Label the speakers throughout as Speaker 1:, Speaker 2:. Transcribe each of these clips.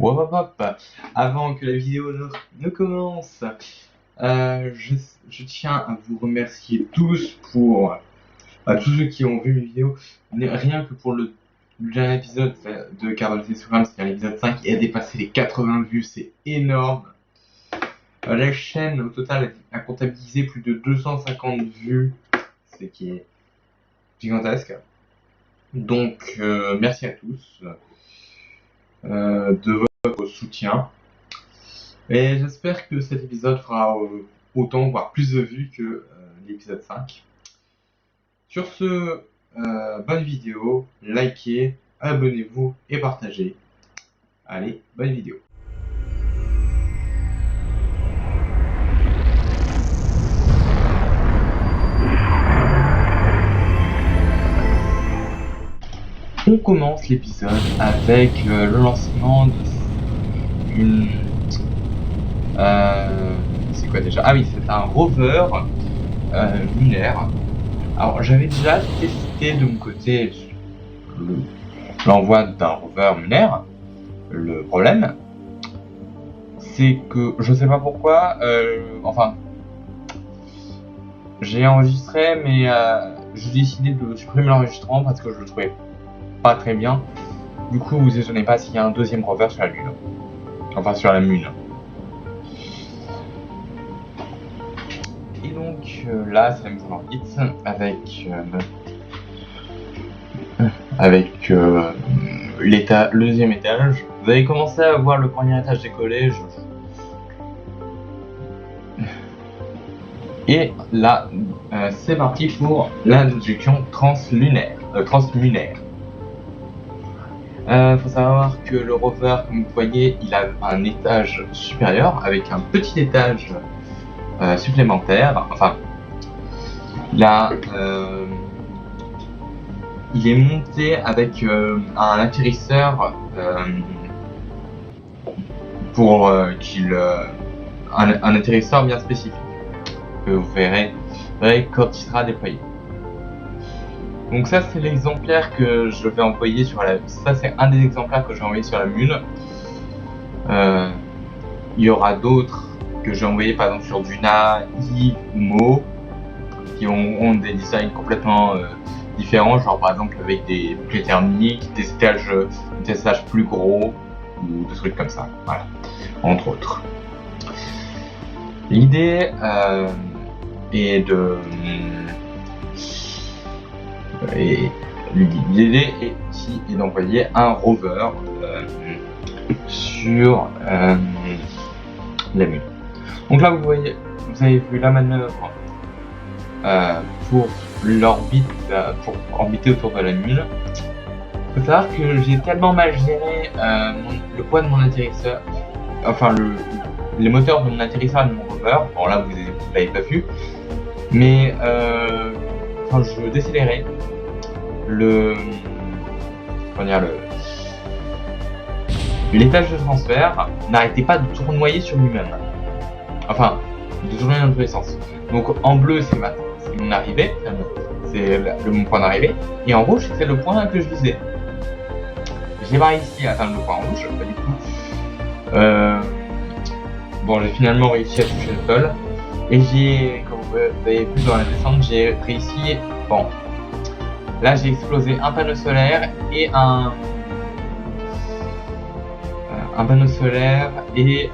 Speaker 1: Hop, hop, hop. Avant que la vidéo ne commence, je tiens à vous remercier tous pour tous ceux qui ont vu mes vidéos. Rien que pour le dernier épisode de Carol Sessuram, c'est l'épisode 5, et a dépassé les 80 vues, c'est énorme. La chaîne au total a comptabilisé plus de 250 vues, ce qui est gigantesque. Donc merci à tous de votre soutien. Et j'espère que cet épisode fera autant, voire plus de vues que l'épisode 5. Sur ce, bonne vidéo, likez, abonnez-vous et partagez. Allez, bonne vidéo. On commence l'épisode avec le lancement d'une... c'est quoi déjà? Ah oui, c'est un rover lunaire. Alors j'avais déjà testé de mon côté l'envoi d'un rover lunaire. Le problème, c'est que je sais pas pourquoi, j'ai enregistré, mais j'ai décidé de supprimer l'enregistrement parce que je le trouvais pas très bien. Du coup, vous étonnez pas s'il y a un deuxième rover sur la Lune. Enfin, sur la Lune. Et donc, là, c'est la mise en orbite avec le deuxième étage. Vous avez commencé à voir le premier étage décoller. Et là, c'est parti pour l'injection translunaire. Faut savoir que le rover, comme vous voyez, il a un étage supérieur avec un petit étage supplémentaire. Enfin, il est monté avec un atterrisseur pour un atterrisseur bien spécifique que vous verrez quand il sera déployé. Donc ça, c'est l'exemplaire que je vais envoyer sur la... Ça, c'est un des exemplaires que je vais envoyer sur la Lune. Il y aura d'autres que j'ai envoyés, par exemple, sur Duna, Eve ou Mo, qui ont des designs complètement différents, genre par exemple avec des boucliers thermiques, des étages plus gros, ou des trucs comme ça, voilà, entre autres. L'idée est de... l'idée est d'envoyer un rover sur la Lune. Donc là, vous avez vu la manœuvre pour l'orbite, pour orbiter autour de la Lune. Il faut savoir que j'ai tellement mal géré le poids de mon atterrisseur, enfin les moteurs de mon atterrisseur et de mon rover. Bon là, vous l'avez pas vu, mais quand je décélérais, l'étage de transfert n'arrêtait pas de tournoyer sur lui-même. Enfin, de tournoyer dans tous les sens. Donc en bleu, c'est mon arrivée, c'est mon point d'arrivée, et en rouge, c'est le point que je visais. J'ai pas réussi à atteindre le point rouge, pas du tout. Bon, j'ai finalement réussi à toucher le sol, et comme vous avez vu dans la descente, j'ai réussi. Bon, là j'ai explosé un panneau solaire et un panneau solaire et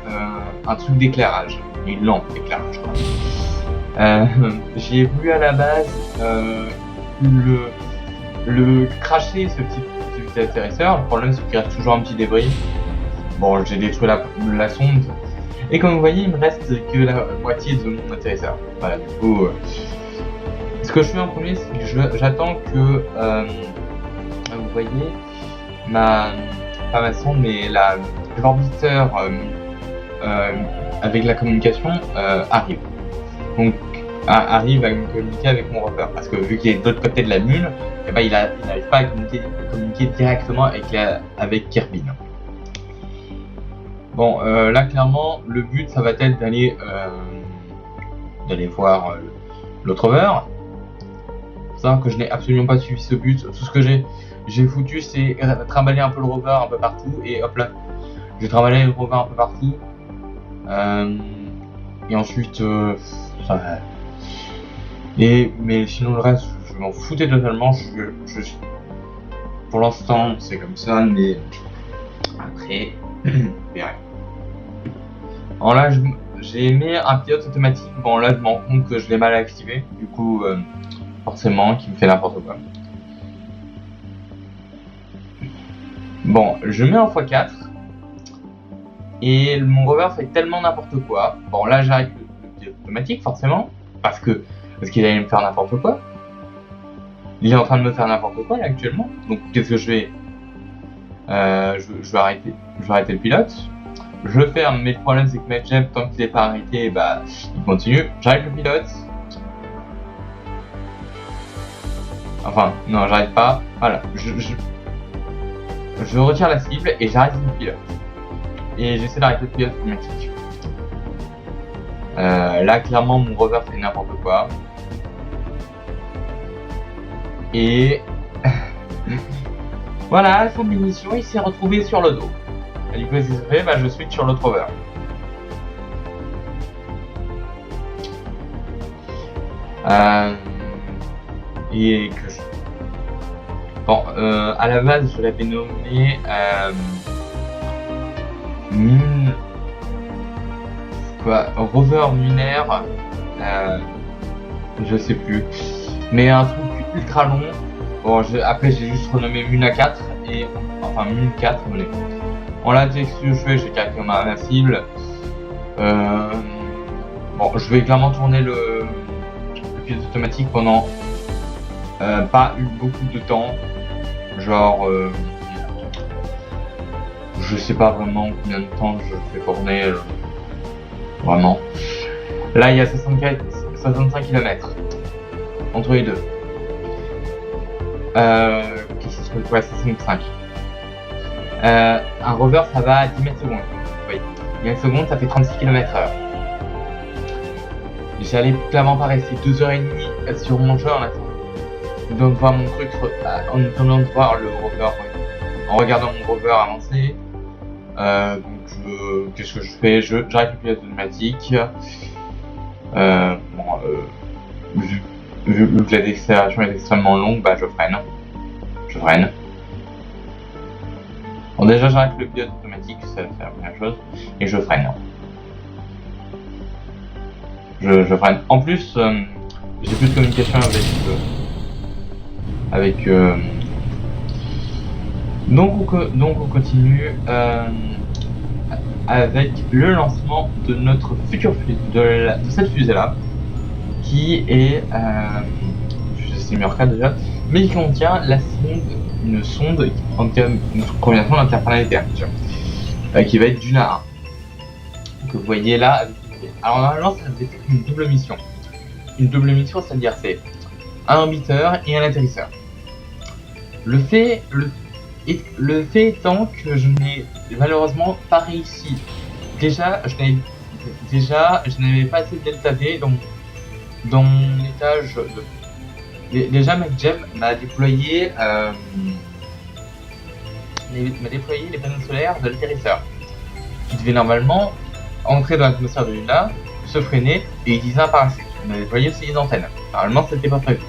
Speaker 1: un truc d'éclairage, une lampe d'éclairage. J'ai voulu à la base le cracher, ce petit atterrisseur. Le problème, c'est qu'il reste toujours un petit débris. Bon, j'ai détruit la sonde. Et comme vous voyez, il me reste que la moitié de mon atterrisseur. Voilà, du coup, ce que je fais en premier, c'est que j'attends que, vous voyez, pas ma sonde, mais l'orbiteur avec la communication arrive. Donc, arrive à communiquer avec mon rover, parce que vu qu'il est de l'autre côté de la Lune, eh ben, il n'arrive pas à communiquer directement avec Kerbin. Bon, là clairement, le but, ça va être d'aller voir l'autre rover. Faut savoir que je n'ai absolument pas suivi ce but. Tout ce que j'ai foutu, c'est trimballer un peu le rover un peu partout, et hop là, J'ai travaillé le rover un peu partout. Et ensuite, ça va. Mais sinon, le reste, je m'en foutais totalement. Pour l'instant, c'est comme ça, mais après, verrai. Alors là, j'ai aimé un pilote automatique. Bon, là, je me rends compte que je l'ai mal activé. Du coup, forcément, qui me fait n'importe quoi. Bon, je mets en x4. Et mon rover fait tellement n'importe quoi. Bon, là, j'arrête le pilote automatique, forcément. Parce qu'il allait me faire n'importe quoi. Il est en train de me faire n'importe quoi, là, actuellement. Donc, qu'est-ce que je vais je vais arrêter le pilote. Je le ferme, mais le problème c'est que MedJeb, tant qu'il n'est pas arrêté, bah, il continue. J'arrête le pilote. Enfin, non, j'arrête pas. Voilà, je retire la cible et j'arrête le pilote. Et j'essaie d'arrêter le pilote automatique. Là, clairement, mon rover fait n'importe quoi. Et voilà, à la fin de l'émission, il s'est retrouvé sur le dos. Et du coup, qu'est-ce que fait, bah, je switch sur l'autre rover. Et que je... Bon, à la base, je l'avais nommé rover lunaire, je sais plus, mais un truc ultra long. Bon, après j'ai juste renommé Muna 4 et enfin Mune 4. Bon là, qu'est-ce que je fais? J'ai calqué ma cible. Bon, je vais clairement tourner le pilote automatique pendant pas eu beaucoup de temps, genre je sais pas vraiment combien de temps je fais tourner vraiment. Là il y a 65 km entre les deux. Qu'est-ce que ouais, 65. Un rover ça va à 10 mètres secondes. Oui, 10 mètres secondes ça fait 36 km/h. J'allais clairement pas rester 2h30 sur mon jeu en attendant de voir mon truc, en attendant de voir le rover, en regardant mon rover avancer. Donc qu'est-ce que je fais? J'arrête le pilote automatique. Vu que la décélération est extrêmement longue, bah je freine. Bon, déjà j'arrête le pilote automatique, ça fait la première chose, et je freine. Je freine. En plus, j'ai plus de communication avec donc on continue avec le lancement de notre future fusée, de cette fusée là, qui est fusée Simurka déjà, mais qui contient une sonde en combinaison d'interplanétaire, qui va être Duna 1, que vous voyez là. Alors normalement ça va être une double mission. Une double mission, c'est-à-dire c'est un orbiteur et un atterrisseur. Le fait étant que je n'ai malheureusement pas réussi. Déjà, je n'avais pas assez de delta V dans mon étage. Déjà, MacGem m'a déployé les panneaux solaires de l'atterrisseur, qui devait normalement entrer dans l'atmosphère de Luna, se freiner et utiliser un parachute. Il m'a déployé aussi les antennes. Normalement, c'était pas prévu.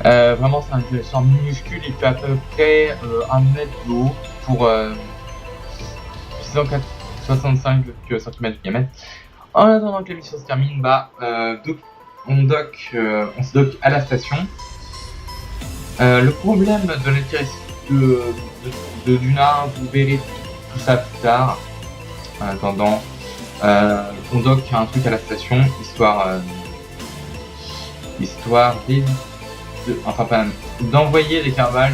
Speaker 1: Vraiment, c'est un atterrisseur minuscule, il fait à peu près 1 mètre de haut pour 665 cm de diamètre. En attendant que la mission se termine, bah, on se dock à la station. Le problème de l'atterrisseur de Duna, vous verrez tout ça plus tard. En attendant, on dock un truc à la station, histoire d'envoyer les Carval,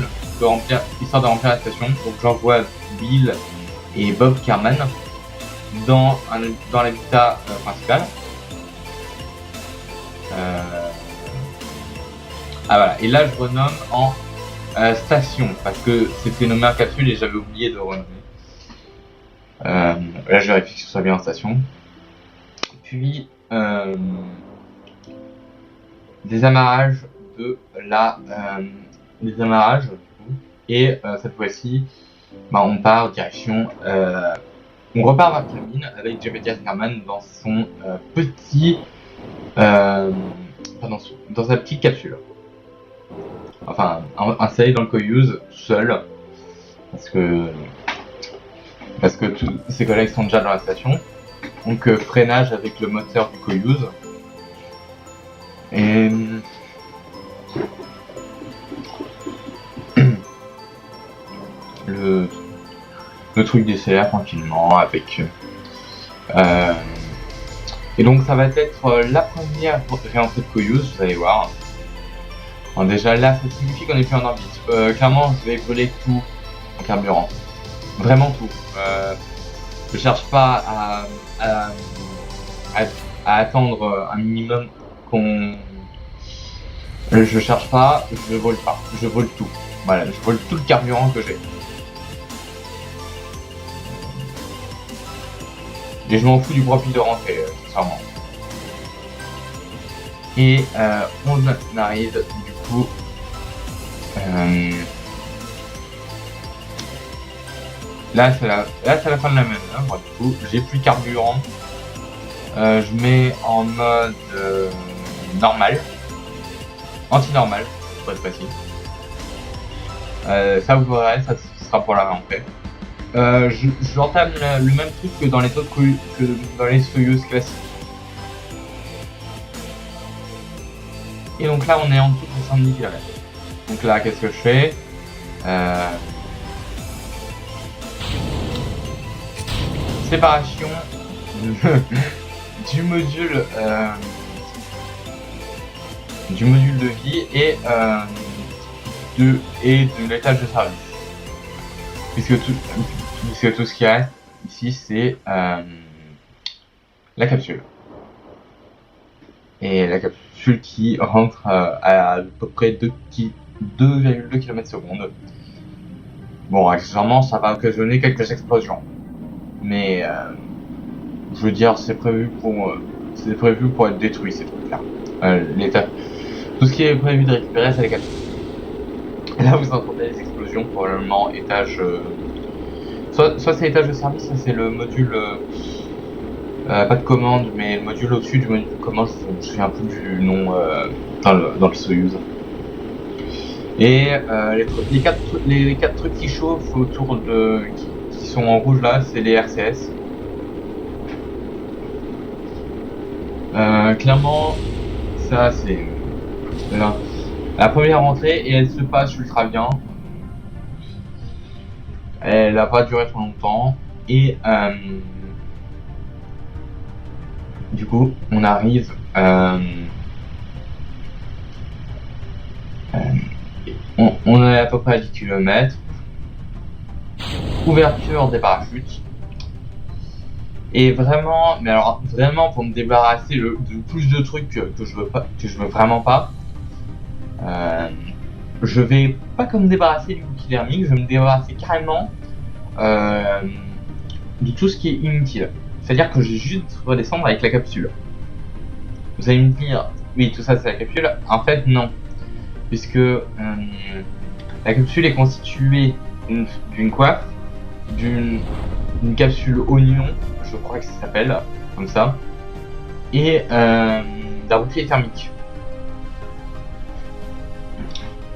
Speaker 1: histoire de remplir la station. Donc j'envoie Bill et Bob Kerman dans l'habitat principal. Voilà, et là je renomme en station, parce que c'était nommé en capsule et j'avais oublié de renommer. Là je vérifie que ce soit bien en station. Puis des amarrages et cette fois-ci bah, on part direction... on repart vers Camille avec Jebediah Scarman dans son petit... dans sa petite capsule. Enfin, installé dans le Soyuz, tout seul. Parce que tous ses collègues sont déjà dans la station. Donc freinage avec le moteur du Soyuz. Et... le truc décélère tranquillement avec... et donc ça va être la première réentrée de Soyuz, vous allez voir. Alors déjà là, ça signifie qu'on est plus en orbite. Clairement, je vais brûler tout en carburant. Vraiment tout. Je cherche pas à attendre un minimum qu'on... Je cherche pas, je vole pas. Je vole tout. Voilà, je vole tout le carburant que j'ai. Et je m'en fous du profit de rentrée, sincèrement. Et on arrive du coup... là c'est la fin de la manœuvre, du coup j'ai plus de carburant. Je mets en mode normal, anti-normal pour être précis. Ça vous verrez, ça sera pour la rentrée. J'entame le même truc que dans les autres que dans les Soyuz classiques. Et donc là on est en dessous de 70 km. Donc là qu'est-ce que je fais? Séparation du module de vie et de l'étage de service. Puisque tout ce qui reste ici c'est la capsule. Et la capsule qui rentre à peu près 2,2 km/s. Bon, accessoirement, ça va occasionner quelques explosions. Mais, je veux dire, c'est prévu pour être détruit, ces trucs-là. Tout ce qui est prévu de récupérer, c'est les capsules. Là, vous entendez les explosions, probablement étage... soit c'est l'étage de service, soit c'est le module... pas de commande, mais le module au-dessus du module de commande, je me souviens plus du nom dans le Soyuz. Et les quatre trucs qui chauffent autour de... qui sont en rouge là, c'est les RCS. Clairement, ça c'est la première entrée et elle se passe ultra bien. Elle n'a pas duré trop longtemps et du coup on arrive on est à peu près à 10 km. Ouverture des parachutes. Et vraiment, mais alors vraiment pour me débarrasser de plus de trucs que je veux vraiment pas. Je vais pas comme me débarrasser du bouclier thermique, je vais me débarrasser carrément de tout ce qui est inutile. C'est-à-dire que je vais juste redescendre avec la capsule. Vous allez me dire, oui, tout ça c'est la capsule. En fait, non. Puisque la capsule est constituée d'une coiffe, d'une capsule oignon, je crois que ça s'appelle, comme ça, et d'un bouclier thermique.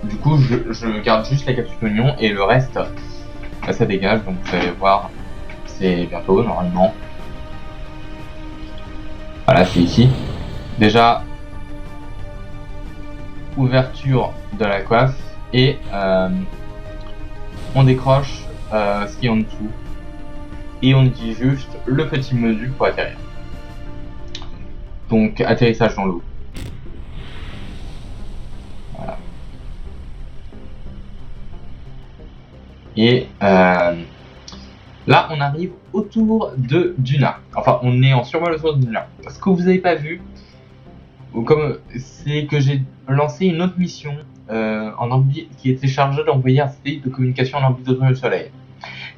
Speaker 1: Du coup, je garde juste la capsule oignon et le reste, ça dégage. Donc vous allez voir, c'est bientôt normalement. Voilà, c'est ici. Déjà, ouverture de la coiffe et on décroche ce qui est en dessous et on utilise juste le petit module pour atterrir. Donc atterrissage dans l'eau. Voilà. Et là on arrive autour de Duna. Enfin on est en survol autour de Duna. Ce que vous n'avez pas vu, c'est que j'ai lancé une autre mission en orbite qui était chargée d'envoyer un satellite de communication en orbite autour du Soleil.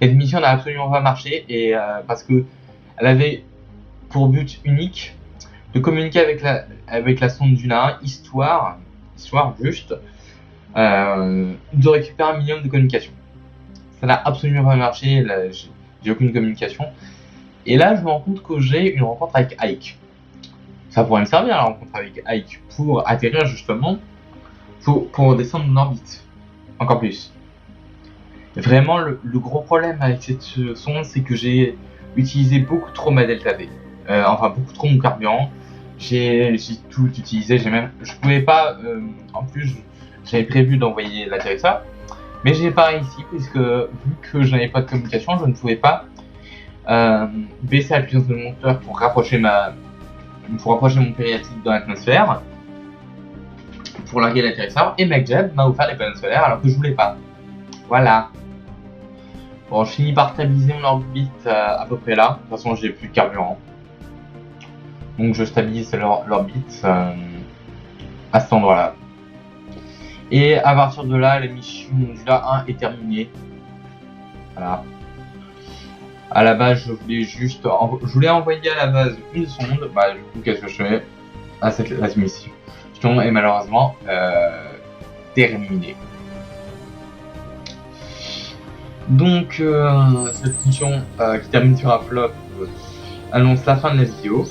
Speaker 1: Cette mission n'a absolument pas marché et parce que elle avait pour but unique de communiquer avec la sonde Duna, histoire juste de récupérer un minimum de communication. ça n'a absolument pas marché, là, j'ai aucune communication. Et là, je me rends compte que j'ai une rencontre avec Ike. Ça pourrait me servir la rencontre avec Ike pour atterrir justement, pour descendre en orbite. Encore plus. Vraiment, le gros problème avec cette sonde, c'est que j'ai utilisé beaucoup trop ma delta V. Enfin, beaucoup trop mon carburant. J'ai tout utilisé, je pouvais pas, en plus, j'avais prévu d'envoyer l'atterrisseur, mais j'ai pas réussi, puisque vu que je n'avais pas de communication, je ne pouvais pas baisser la puissance de mon moteur pour rapprocher mon périodique dans l'atmosphère, pour larguer l'atterrisseur, et MacJeb m'a offert les panneaux solaires alors que je voulais pas. Voilà. Bon, je finis par stabiliser mon orbite à peu près là. De toute façon, j'ai plus de carburant. Donc je stabilise l'orbite à cet endroit-là. Et à partir de là, la mission Modula 1 est terminée. Voilà. À la base, je voulais envoyer à la base une sonde. Bah, du coup, qu'est-ce que je fais à cette mission est malheureusement terminée. Donc, cette mission qui termine sur un flop annonce la fin de la vidéo.